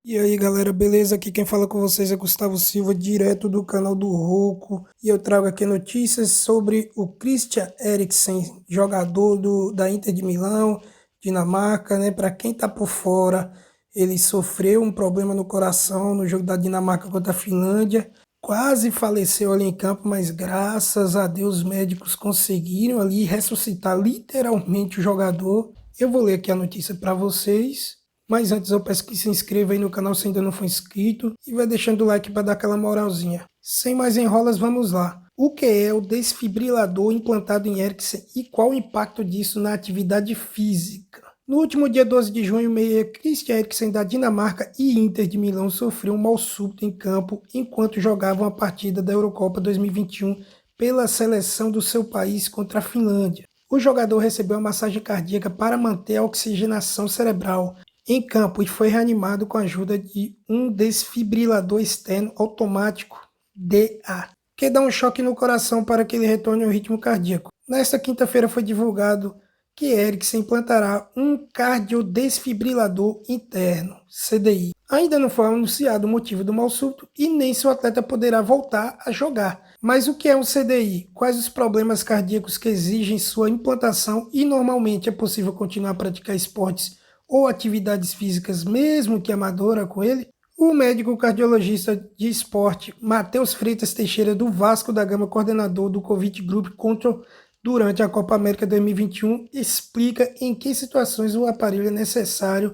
E aí galera, beleza? Aqui quem fala com vocês é Gustavo Silva, direto do canal do Roco. E eu trago aqui notícias sobre o Christian Eriksen, jogador da Inter de Milão, Dinamarca, né? Para quem tá por fora, ele sofreu um problema no coração no jogo da Dinamarca contra a Finlândia. Quase faleceu ali em campo, mas graças a Deus os médicos conseguiram ali ressuscitar literalmente o jogador. Eu vou ler aqui a notícia para vocês. Mas antes eu peço que se inscreva aí no canal se ainda não for inscrito e vai deixando o like para dar aquela moralzinha. Sem mais enrolas, vamos lá. O que é o desfibrilador implantado em Eriksen e qual o impacto disso na atividade física? No último dia 12 de junho, o meia Christian Eriksen da Dinamarca e Inter de Milão sofreu um mal súbito em campo enquanto jogavam a partida da Eurocopa 2021 pela seleção do seu país contra a Finlândia. O jogador recebeu uma massagem cardíaca para manter a oxigenação cerebral em campo e foi reanimado com a ajuda de um desfibrilador externo automático DA, que dá um choque no coração para que ele retorne ao ritmo cardíaco. Nesta quinta-feira foi divulgado que Eriksen implantará um cardiodesfibrilador interno, CDI. Ainda não foi anunciado o motivo do mal súbito e nem se o atleta poderá voltar a jogar. Mas o que é um CDI? Quais os problemas cardíacos que exigem sua implantação e normalmente é possível continuar a praticar esportes ou atividades físicas, mesmo que amadora, com ele? O médico cardiologista de esporte Matheus Freitas Teixeira, do Vasco da Gama, coordenador do Covid Group Control durante a Copa América 2021, explica em que situações o aparelho é necessário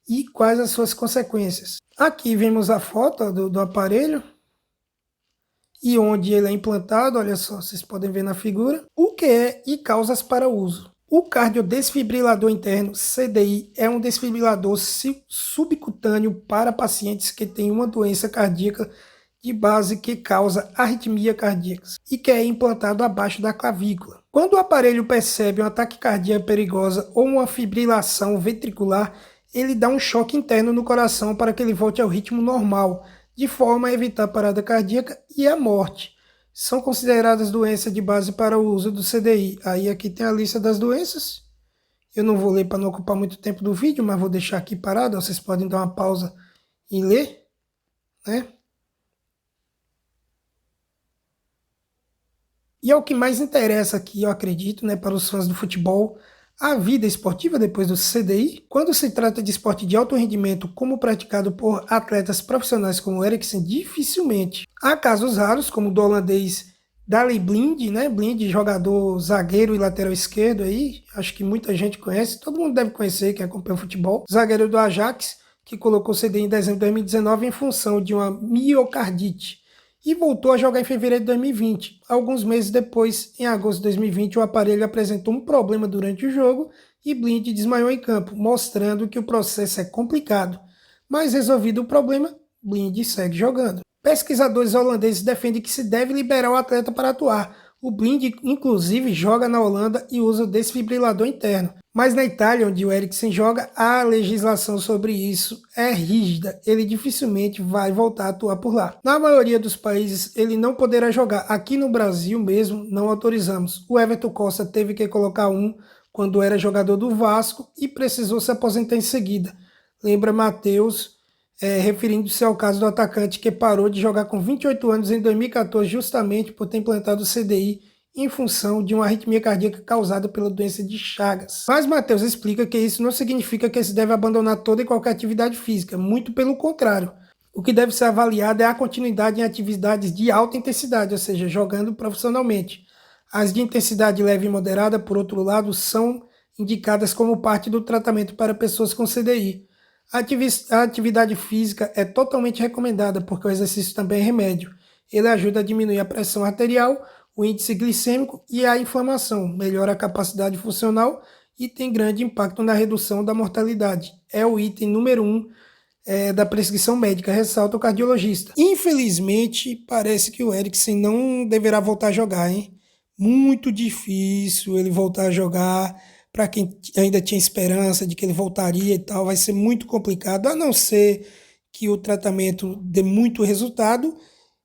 e quais as suas consequências. Aqui vemos a foto do aparelho e onde ele é implantado, olha só, vocês podem ver na figura, o que é e causas para uso. O cardiodesfibrilador interno, CDI, é um desfibrilador subcutâneo para pacientes que têm uma doença cardíaca de base que causa arritmia cardíaca e que é implantado abaixo da clavícula. Quando o aparelho percebe um ataque cardíaco perigosa ou uma fibrilação ventricular, ele dá um choque interno no coração para que ele volte ao ritmo normal, de forma a evitar a parada cardíaca e a morte. São consideradas doenças de base para o uso do CDI. Aí aqui tem a lista das doenças. Eu não vou ler para não ocupar muito tempo do vídeo, mas vou deixar aqui parado. Vocês podem dar uma pausa e ler, né? E é o que mais interessa aqui, eu acredito, né, para os fãs do futebol, a vida esportiva depois do CDI. Quando se trata de esporte de alto rendimento, como praticado por atletas profissionais como Eriksen, dificilmente. Há casos raros, como o do holandês Daley Blind, né? Blind, jogador zagueiro e lateral esquerdo aí, acho que muita gente conhece, todo mundo deve conhecer quem acompanha o futebol. Zagueiro do Ajax, que colocou o CDI em dezembro de 2019 em função de uma miocardite e voltou a jogar em fevereiro de 2020. Alguns meses depois, em agosto de 2020, o aparelho apresentou um problema durante o jogo e Blind desmaiou em campo, mostrando que o processo é complicado. Mas resolvido o problema, Blind segue jogando. Pesquisadores holandeses defendem que se deve liberar o atleta para atuar. O Blind, inclusive, joga na Holanda e usa o desfibrilador interno. Mas na Itália, onde o Eriksen joga, a legislação sobre isso é rígida. Ele dificilmente vai voltar a atuar por lá. Na maioria dos países, ele não poderá jogar. Aqui no Brasil mesmo, não autorizamos. O Everton Costa teve que colocar um quando era jogador do Vasco e precisou se aposentar em seguida. Lembra Matheus, referindo-se ao caso do atacante que parou de jogar com 28 anos em 2014 justamente por ter implantado o CDI em função de uma arritmia cardíaca causada pela doença de Chagas. Mas Matheus explica que isso não significa que se deve abandonar toda e qualquer atividade física, muito pelo contrário. O que deve ser avaliado é a continuidade em atividades de alta intensidade, ou seja, jogando profissionalmente. As de intensidade leve e moderada, por outro lado, são indicadas como parte do tratamento para pessoas com CDI. A atividade física é totalmente recomendada porque o exercício também é remédio. Ele ajuda a diminuir a pressão arterial, o índice glicêmico e a inflamação, melhora a capacidade funcional e tem grande impacto na redução da mortalidade. É o item número 1 da prescrição médica, ressalta o cardiologista. Infelizmente, parece que o Eriksen não deverá voltar a jogar, hein? Muito difícil ele voltar a jogar. Para quem ainda tinha esperança de que ele voltaria e tal, vai ser muito complicado, a não ser que o tratamento dê muito resultado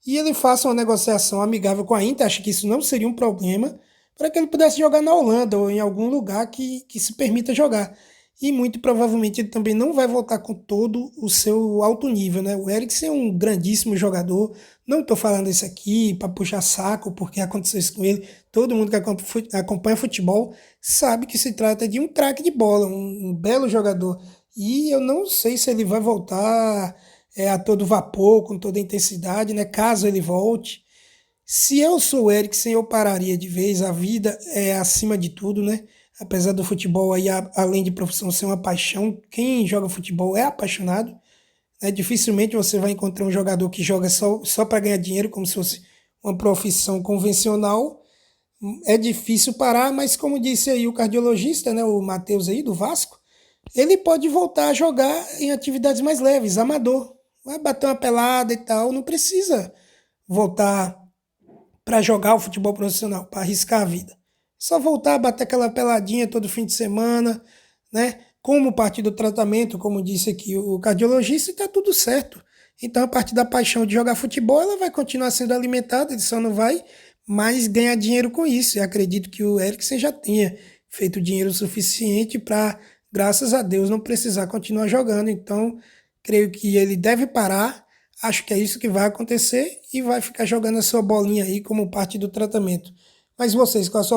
e ele faça uma negociação amigável com a Inter. Acho que isso não seria um problema para que ele pudesse jogar na Holanda ou em algum lugar que se permita jogar. e muito provavelmente ele também não vai voltar com todo o seu alto nível, né? O Eriksen é um grandíssimo jogador. Não estou falando isso aqui para puxar saco, porque aconteceu isso com ele. Todo mundo que acompanha futebol sabe que se trata de um craque de bola, um belo jogador. E eu não sei se ele vai voltar a todo vapor, com toda a intensidade, né? Caso ele volte. Se eu sou o Eriksen, eu pararia de vez. A vida é acima de tudo, né? Apesar do futebol aí, além de profissão, ser uma paixão, quem joga futebol é apaixonado, né? Dificilmente você vai encontrar um jogador que joga só para ganhar dinheiro, como se fosse uma profissão convencional. É difícil parar, mas como disse aí o cardiologista, né, o Matheus aí do Vasco, ele pode voltar a jogar em atividades mais leves, amador. Vai bater uma pelada e tal, não precisa voltar para jogar o futebol profissional, para arriscar a vida. Só voltar a bater aquela peladinha todo fim de semana, né? Como parte do tratamento, como disse aqui o cardiologista, está tudo certo. Então, a partir da paixão de jogar futebol, ela vai continuar sendo alimentada, ele só não vai mais ganhar dinheiro com isso. E acredito que o Eriksen já tenha feito dinheiro suficiente para, graças a Deus, não precisar continuar jogando. Então, creio que ele deve parar. Acho que é isso que vai acontecer e vai ficar jogando a sua bolinha aí como parte do tratamento. Mas vocês, qual a sua